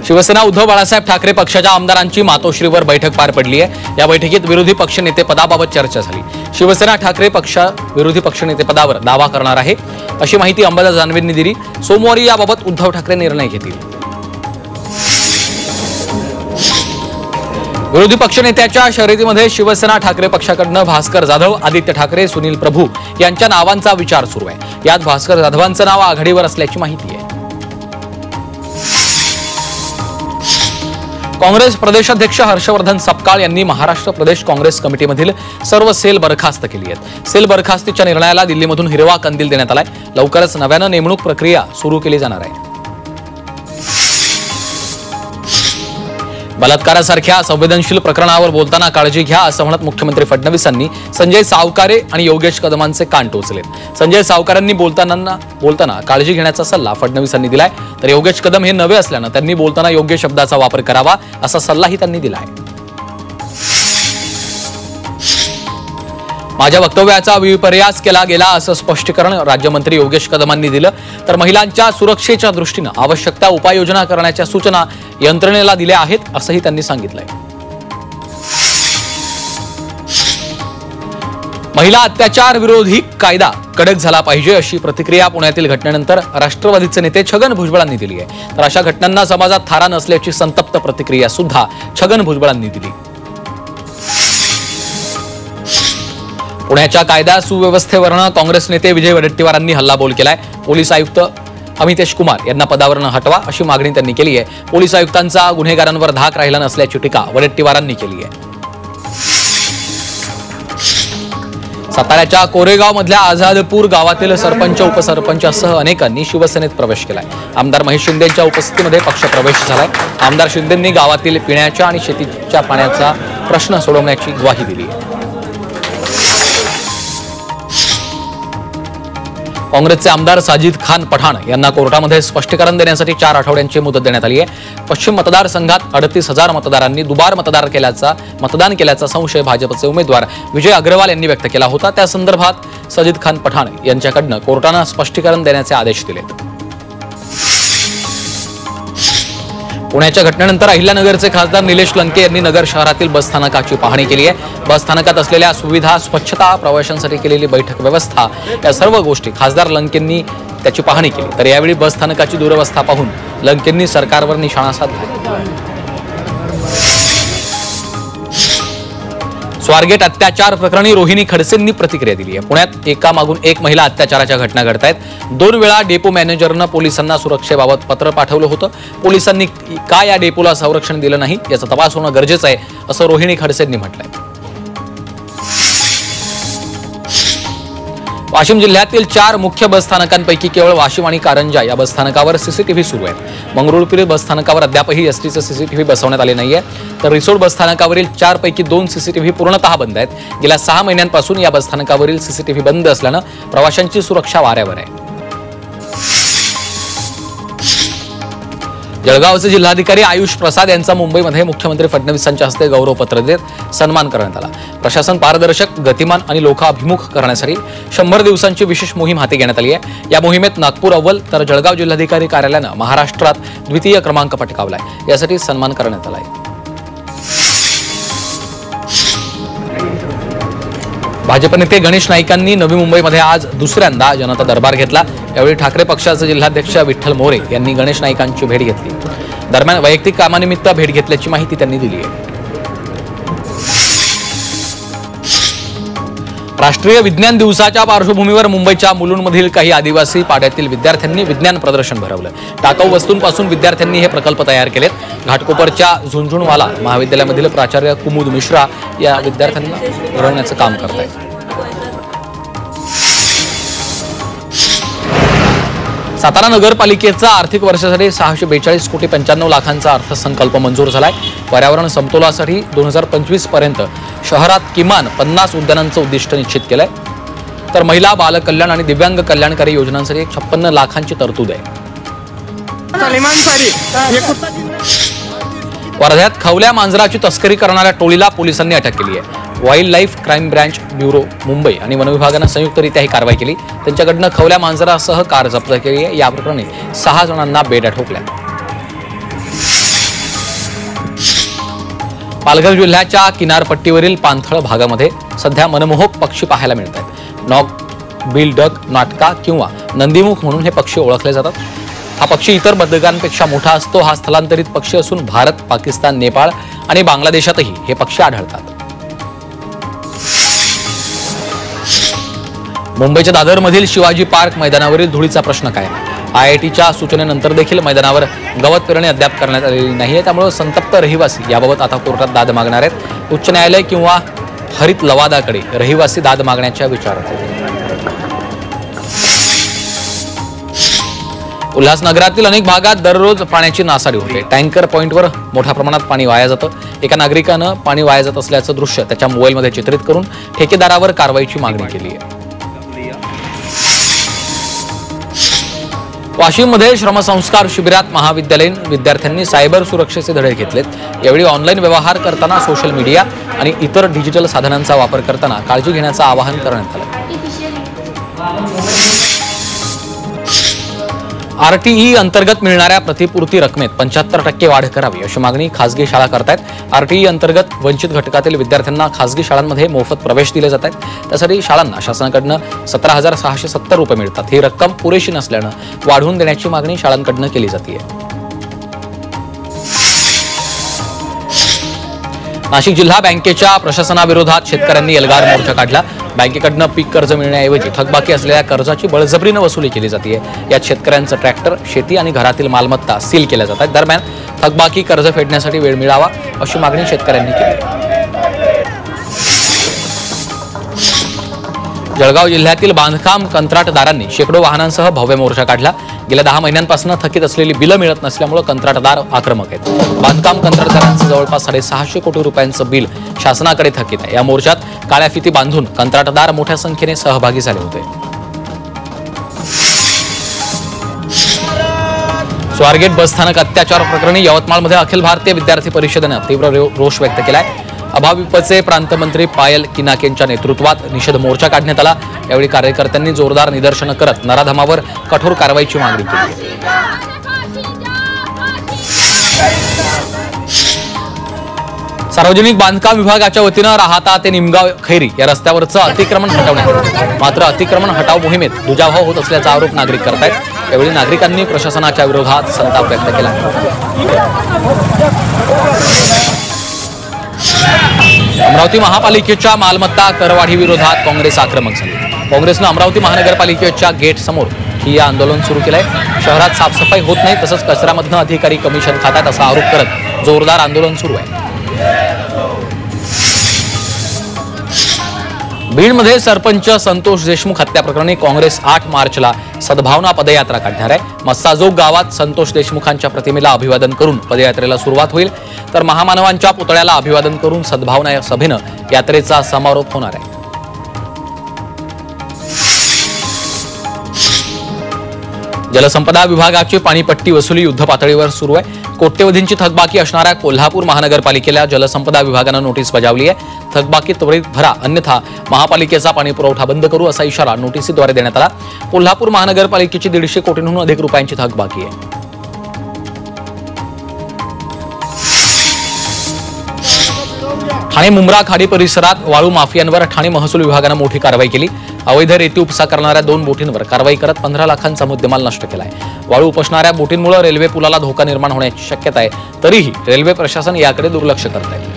शिवसेना उद्धव बाळासाहेब ठाकरे पक्षाच्या आमदारांची मातोश्रीवर बैठक पार पडली आहे। या बैठकीत विरोधी पक्षनेते पदाबाबत चर्चा झाली। शिवसेना ठाकरे पक्ष विरोधी पक्षनेते पदावर दावा करणार आहे अशी माहिती अंबादास दानवेंनी दिली। सोमवारी याबाबत उद्धव ठाकरे निर्णय घेतील। विरोधी पक्षनेत्याच्या शर्यतीमध्ये शिवसेना ठाकरे पक्षाकडून भास्कर जाधव, आदित्य ठाकरे, सुनील प्रभू यांच्या नावांचा विचार सुरू आहे। यात भास्कर जाधवांचं नाव आघाडीवर असल्याची माहिती आहे। काँग्रेस प्रदेशाध्यक्ष हर्षवर्धन सपकाळ यांनी महाराष्ट्र प्रदेश काँग्रेस कमिटीमधील सर्व सेल बरखास्त केली आहेत। सेल बरखास्तीच्या निर्णयाला दिल्लीमधून हिरवा कंदील देण्यात आलाय। लवकरच नव्यानं नेमणूक प्रक्रिया सुरू केली जाणार आहे। बलात्कारासारख्या संवेदनशील प्रकरणावर बोलताना काळजी घ्या असं म्हणत मुख्यमंत्री फडणवीसांनी संजय सावकारे आणि योगेश कदमांचे कान टोचलेत। संजय सावकारांनी बोलताना काळजी घेण्याचा सल्ला फडणवीसांनी दिलाय, तर योगेश कदम हे नवे असल्यानं त्यांनी बोलताना योग्य शब्दाचा वापर करावा असा सल्लाही त्यांनी दिलाय। माझ्या वक्तव्याचा विपर्यास केला गेला असं स्पष्टीकरण राज्यमंत्री योगेश कदमांनी दिलं, तर महिलांच्या सुरक्षेच्या दृष्टीनं आवश्यक त्या उपाययोजना करण्याच्या सूचना यंत्रणेला दिल्या आहेत असंही त्यांनी सांगितलंय। महिला अत्याचार विरोधी कायदा कडक झाला पाहिजे अशी प्रतिक्रिया पुण्यातील घटनेनंतर राष्ट्रवादीचे नेते छगन भुजबळांनी दिली आहे। तर अशा घटनांना समाजात थारा नसल्याची संतप्त प्रतिक्रिया सुद्धा छगन भुजबळांनी दिली। पुण्याच्या कायदा सुव्यवस्थेवरनं काँग्रेस नेते विजय वडेट्टीवारांनी हल्लाबोल केलाय। पोलीस आयुक्त अमितेश कुमार यांना पदावरनं हटवा अशी मागणी त्यांनी केली आहे। पोलीस आयुक्तांचा गुन्हेगारांवर धाक राहिला नसल्याची टीका वडेट्टीवारांनी केली आहे। साताऱ्याच्या कोरेगावमधल्या आझादपूर गावातील सरपंच उपसरपंचासह अनेकांनी शिवसेनेत प्रवेश केलाय। आमदार महेश शिंदेच्या उपस्थितीमध्ये पक्षप्रवेश झालाय। आमदार शिंदेंनी गावातील पिण्याच्या आणि शेतीच्या पाण्याचा प्रश्न सोडवण्याची ग्वाही दिली आहे। काँग्रेसचे आमदार साजिद खान पठाण यांना कोर्टामध्ये स्पष्टीकरण देण्यासाठी 4 आठवड्यांची मुदत देण्यात आली आहे। पश्चिम मतदारसंघात 38,000 मतदारांनी दुबार मतदान केल्याचा संशय भाजपचे उमेदवार विजय अग्रवाल यांनी व्यक्त केला होता। त्या संदर्भात साजिद खान पठाण यांच्याकडून कोर्टानं स्पष्टीकरण देण्याचे आदेश दिलेत। पुण्याच्या घटनेनंतर अहिल्यानगरचे खासदार निलेश लंके यांनी नगर शहरातील बसस्थानकाची पाहणी केली आहे। बसस्थानकात असलेल्या सुविधा, स्वच्छता, प्रवाशांसाठी केलेली बैठक व्यवस्था या सर्व गोष्टी खासदार लंकेंनी त्याची पाहणी केली। तर यावेळी बसस्थानकाची दुरवस्था पाहून लंकेंनी सरकारवर निशाणा साधला। स्वारगेट अत्याचार प्रकरणी रोहिणी खडसेंनी प्रतिक्रिया दिली आहे। पुण्यात एकामागून एक महिला अत्याचाराच्या घटना घडत आहेत। 2 वेळा डेपो मॅनेजरनं पोलिसांना सुरक्षेबाबत पत्र पाठवलं होतं। पोलिसांनी का या डेपोला संरक्षण दिलं नाही याचा तपास होणं गरजेचं आहे असं रोहिणी खडसेंनी म्हटलंय। वाशिम जिल्ह्यातील 4 मुख्य बसस्थानकांपैकी केवळ वाशिम आणि कारंजा या बसस्थानकावर सीसीटीव्ही सुरू आहेत। मंगरुळपीर बसस्थानकावर अद्यापही एसटीचे सीसीटीव्ही बसवण्यात आले नाहीये, तर रिसोड बसस्थानकावरील 4 पैकी 2 सीसीटीव्ही पूर्णतः बंद आहेत। गेल्या 6 महिन्यांपासून या बसस्थानकावरील सीसीटीव्ही बंद असल्यानं प्रवाशांची सुरक्षा वाऱ्यावर आहे। जळगावचे जिल्हाधिकारी आयुष प्रसाद यांचा मुंबईमध्ये मुख्यमंत्री फडणवीसांच्या हस्ते गौरवपत्र देत सन्मान करण्यात आला। प्रशासन पारदर्शक, गतिमान आणि लोकाभिमुख करण्यासाठी 100 दिवसांची विशेष मोहीम हाती घेण्यात आली आहे। या मोहिमेत नागपूर अव्वल तर जळगाव जिल्हाधिकारी कार्यालयानं महाराष्ट्रात द्वितीय क्रमांक पटकावलाय। यासाठी सन्मान करण्यात आलाय। भाजप नेते गणेश नाईकांनी नवी मुंबईमध्ये आज दुसऱ्यांदा जनता दरबार घेतला। यावेळी ठाकरे पक्षाचे जिल्हाध्यक्ष विठ्ठल मोरे यांनी गणेश नाईकांची भेट घेतली। दरम्यान वैयक्तिक कामानिमित्त भेट घेतल्याची माहिती त्यांनी दिली आहे। राष्ट्रीय विज्ञान दिवसाच्या पार्श्वभूमीवर मुंबईच्या मुलुंडमधील काही आदिवासी पाड्यातील विद्यार्थ्यांनी विज्ञान प्रदर्शन भरवलं। टाकाऊ वस्तूंपासून विद्यार्थ्यांनी हे प्रकल्प तयार केलेत। घाटकोपरच्या झुंझुनवाला महाविद्यालयामधील प्राचार्य कुमुद मिश्रा या विद्यार्थ्यांना घडवण्याचं काम करत आहेत। सातारा नगरपालिकेचा आर्थिक वर्षासाठी 642 कोटी 95 लाखांचा अर्थसंकल्प मंजूर झालाय। पर्यावरण समतोलासाठी 2025 पर्यंत शहरात किमान 50 उद्यानांचं उद्दिष्ट निश्चित केलंय, तर महिला, बालकल्याण आणि दिव्यांग कल्याणकारी योजनांसाठी 56 लाखांची तरतूद आहे। वर्ध्यात खवल्या मांजराची तस्करी करणाऱ्या टोळीला पोलिसांनी अटक केली आहे। Wild life crime branch bureau Mumbai आणि वनविभागानं संयुक्तरित्या ही कारवाई केली। त्यांच्याकडनं खवल्या मांजरासह कार जप्त केली आहे। या प्रकरणी 6 जणांना बेड्या ठोकल्या। पालघर जिल्ह्याच्या किनारपट्टीवरील पाणथळ भागामध्ये सध्या मनमोहक पक्षी पाहायला मिळत आहेत. नॉक बिल डक, नाटका किंवा नंदीमुख म्हणून हे पक्षी ओळखले जातात. हा पक्षी इतर बदकांपेक्षा मोठा असतो. हा स्थलांतरित पक्षी असून भारत, पाकिस्तान, नेपाळ आणि बांगलादेशातही हे पक्षी आढळतात. मुंबईच्या दादरमधील शिवाजी पार्क मैदानावरील धुळीचा प्रश्न काय? IITच्या सूचनेनंतर देखील मैदानावर गवत पेरणी अद्याप करण्यात आलेली नाहीये. त्यामुळे संतप्त रहिवासी याबाबत आता कोर्टात दाद मागणार आहेत. उच्च न्यायालय किंवा हरित लवादाकडे रहिवासी दाद मागण्याच्या विचारात आहेत. उल्हासनगरातील अनेक भागात दररोज पाण्याची नासाडी होते. टँकर पॉइंटवर मोठ्या प्रमाणात पाणी वाया जातं. एका नागरिकानं पाणी वाया जात असल्याचं दृश्य त्याच्या मोबाईलमध्ये चित्रित करून ठेकेदारावर कारवाईची मागणी केली आहे. वाशिममध्ये श्रमसंस्कार शिबिरात महाविद्यालयीन विद्यार्थ्यांनी सायबर सुरक्षेचे धडे घेतलेत. यावेळी ऑनलाईन व्यवहार करताना सोशल मीडिया आणि इतर डिजिटल साधनांचा वापर करताना काळजी घेण्याचं आवाहन करण्यात आलं. RTE अंतर्गत मिळणाऱ्या प्रतिपूर्ती रकमेत 75% वाढ करावी अशी मागणी खासगी शाळा करतायत. RTE अंतर्गत वंचित घटकातील विद्यार्थ्यांना खासगी शाळांमध्ये मोफत प्रवेश दिले जात आहेत. त्यासाठी शाळांना शासनाकडनं 17,670 रुपये मिळतात. ही रक्कम पुरेशी नसल्यानं वाढवून देण्याची मागणी शाळांकडनं केली जाते. नाशिक जिल्हा बँकेच्या प्रशासनाविरोधात शेतकऱ्यांनी एल्गार मोर्चा काढला. बँकेकडनं पीक कर्ज मिळण्याऐवजी थकबाकी असलेल्या कर्जाची बळजबरीनं वसुली केली जाते. यात शेतकऱ्यांचं ट्रॅक्टर, शेती आणि घरातील मालमत्ता सील केल्या जातात. दरम्यान थकबाकी कर्ज फेडण्यासाठी वेळ मिळावा अशी मागणी शेतकऱ्यांनी केली. जळगाव जिल्ह्यातील बांधकाम कंत्राटदारांनी शेकडो वाहनांसह भव्य मोर्चा काढला. गेल्या 10 महिन्यांपासून थकीत असलेली बिलं मिळत नसल्यामुळे कंत्राटदार आक्रमक आहेत. बांधकाम कंत्राटदारांचं जवळपास 650 कोटी रुपयांचं बिल शासनाकडे थकीत आहे. या मोर्चात काळ्या फिती बांधून कंत्राटदार मोठ्या संख्येने सहभागी झाले होते. स्वारगेट बसस्थानक अत्याचार प्रकरणी यवतमाळमध्ये अखिल भारतीय विद्यार्थी परिषदेनं तीव्र रोष व्यक्त केलाय. अभाविपचे प्रांतमंत्री पायल किनाकेंच्या नेतृत्वात निषेध मोर्चा काढण्यात आला. यावेळी कार्यकर्त्यांनी जोरदार निदर्शनं करत नराधमावर कठोर कारवाईची मागणी केली. सार्वजनिक बांधकाम विभागाच्या वतीनं राहाता ते निमगाव खैरी या रस्त्यावरचं अतिक्रमण हटवण्यात आलं. मात्र अतिक्रमण हटाव मोहिमेत दुजाभाव होत असल्याचा आरोप नागरिक करतायत. यावेळी नागरिकांनी प्रशासनाच्या विरोधात संताप व्यक्त केला. अमरावती महापालिकेच्या मालमत्ता करवाढी विरोधात काँग्रेस आक्रमक झाली. काँग्रेसनं अमरावती महानगरपालिकेच्या गेट समोर ठिय्या आंदोलन सुरू केलंय. शहरात साफसफाई होत नाही, तसंच कचऱ्यामधनं अधिकारी कमिशन खातात असा आरोप करत जोरदार आंदोलन सुरू आहे. बीडमध्ये सरपंच संतोष देशमुख हत्या प्रकरणी काँग्रेस 8 मार्चला सद्भावना पदयात्रा काढणार आहे. मस्साजोग गावात संतोष देशमुखांच्या प्रतिमेला अभिवादन करून पदयात्रेला सुरुवात होईल. तर महामानवांच्या पुतळ्याला अभिवादन करून सद्भावना सभेनं यात्रेचा समारोप होणार आहे. जलसंपदा विभागाची पाणीपट्टी वसुली युद्धपातळीवर सुरू आहे. कोट्यवधींची थकबाकी असणाऱ्या कोल्हापूर महानगरपालिकेला जलसंपदा विभागानं नोटीस बजावली आहे. थकबाकी त्वरित भरा, अन्यथा महापालिकेचा पाणी पुरवठा बंद करू असा इशारा नोटीसीद्वारे देण्यात आला. कोल्हापूर महानगरपालिकेची 150 कोटींहून अधिक रुपयांची थकबाकी आहे. ठाणे मुंब्रा खाडी परिसरात वाळू माफियांवर ठाणे महसूल विभागानं मोठी कारवाई केली. अवैध रेती उपसा करणाऱ्या 2 बोटींवर कारवाई करत 15 लाखांचा मुद्देमाल नष्ट केलाय. वाळू उपसणाऱ्या बोटींमुळे रेल्वे पुलाला धोका निर्माण होण्याची शक्यता आहे. तरीही रेल्वे प्रशासन याकडे दुर्लक्ष करत आहे.